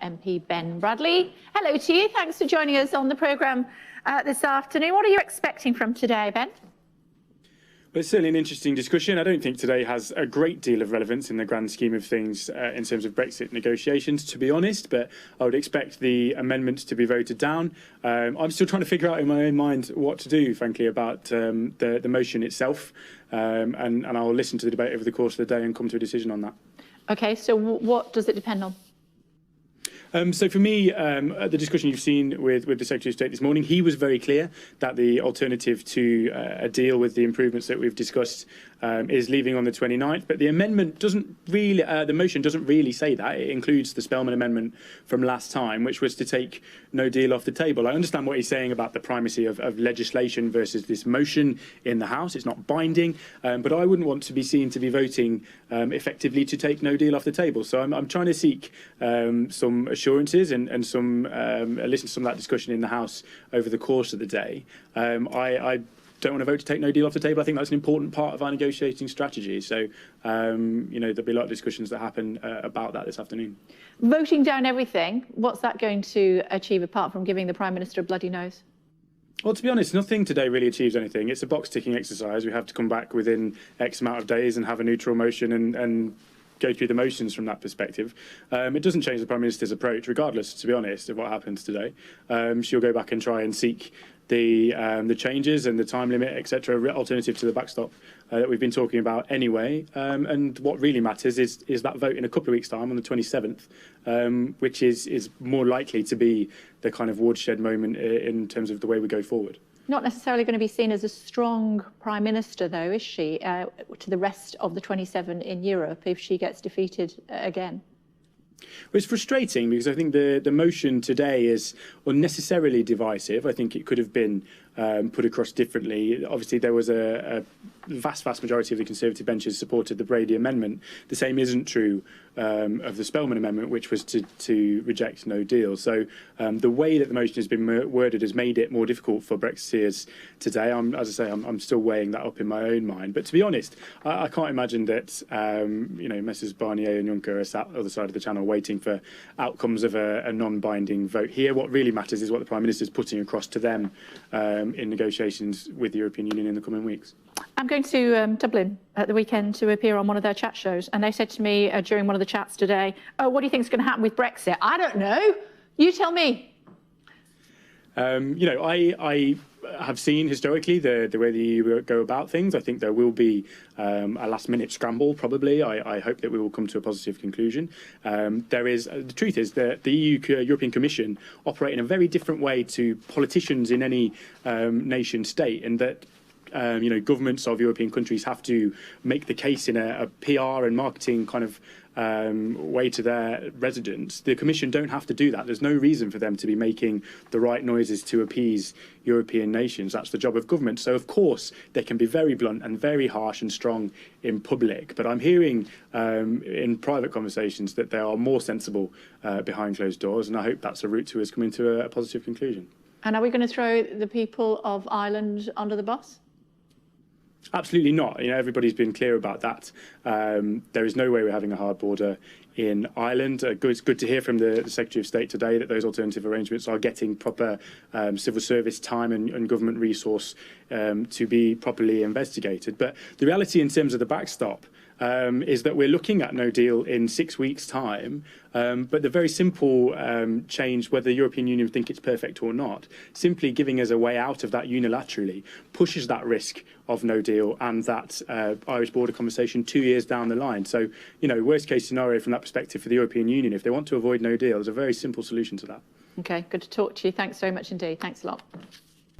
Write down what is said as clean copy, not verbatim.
MP Ben Bradley. Hello to you. Thanks for joining us on the programme this afternoon. What are you expecting from today, Ben? Well, it's certainly an interesting discussion. I don't think today has a great deal of relevance in the grand scheme of things in terms of Brexit negotiations, to be honest, but I would expect the amendments to be voted down. I'm still trying to figure out in my own mind what to do, frankly, about the motion itself, and I'll listen to the debate over the course of the day and come to a decision on that. OK, so what does it depend on? So for me, the discussion you've seen with the Secretary of State this morning, he was very clear that the alternative to a deal with the improvements that we've discussed is leaving on the 29th. But the amendment doesn't really, the motion doesn't really say that. It includes the Spellman amendment from last time, which was to take no deal off the table. I understand what he's saying about the primacy of legislation versus this motion in the House. It's not binding, but I wouldn't want to be seen to be voting effectively to take no deal off the table. So I'm trying to seek some assurances and some listen to some of that discussion in the House over the course of the day. I don't want to vote to take no deal off the table. I think that's an important part of our negotiating strategy. So, you know, there'll be a lot of discussions that happen about that this afternoon. Voting down everything, what's that going to achieve apart from giving the Prime Minister a bloody nose? Well, to be honest, nothing today really achieves anything. It's a box-ticking exercise. We have to come back within X amount of days and have a neutral motion and go through the motions from that perspective. It doesn't change the Prime Minister's approach, regardless, to be honest, of what happens today. She'll go back and try and seek the changes and the time limit, etc., alternative to the backstop that we've been talking about anyway. And what really matters is that vote in a couple of weeks' time on the 27th, which is more likely to be the kind of watershed moment in terms of the way we go forward. Not necessarily going to be seen as a strong Prime Minister, though, is she, to the rest of the 27 in Europe if she gets defeated again? Well, it's frustrating because I think the motion today is unnecessarily divisive. I think it could have been put across differently. Obviously, there was a vast majority of the Conservative benches supported the Brady Amendment. The same isn't true of the Spellman Amendment, which was to reject no deal. So the way that the motion has been worded has made it more difficult for Brexiteers today. As I say, I'm still weighing that up in my own mind. But to be honest, I can't imagine that you know, Messrs Barnier and Juncker are sat on the other side of the channel waiting for outcomes of a non-binding vote here. What really matters is what the Prime Minister is putting across to them in negotiations with the European Union in the coming weeks. I'm going to Dublin at the weekend to appear on one of their chat shows, and they said to me during one of the chats today, "Oh, what do you think is going to happen with Brexit?" I don't know. You tell me. You know, I have seen historically the way the EU go about things. I think there will be a last-minute scramble, probably. I hope that we will come to a positive conclusion. The truth is that the European Commission operate in a very different way to politicians in any nation state, and that you know, governments of European countries have to make the case in a PR and marketing kind of way to their residents. The Commission don't have to do that. There's no reason for them to be making the right noises to appease European nations. That's the job of government. So, of course, they can be very blunt and very harsh and strong in public. But I'm hearing in private conversations that they are more sensible behind closed doors, and I hope that's a route to us coming to a positive conclusion. And are we going to throw the people of Ireland under the bus? Absolutely not. You know, everybody's been clear about that. There is no way we're having a hard border in Ireland. It's good to hear from the Secretary of State today that those alternative arrangements are getting proper civil service time and government resource to be properly investigated. But the reality in terms of the backstop is that we're looking at no deal in 6 weeks' time. But the very simple change, whether the European Union think it's perfect or not, simply giving us a way out of that unilaterally pushes that risk of no deal and that Irish border conversation 2 years down the line. So, you know, worst case scenario from that perspective for the European Union, if they want to avoid no deal, there's a very simple solution to that. OK, good to talk to you. Thanks very much indeed. Thanks a lot.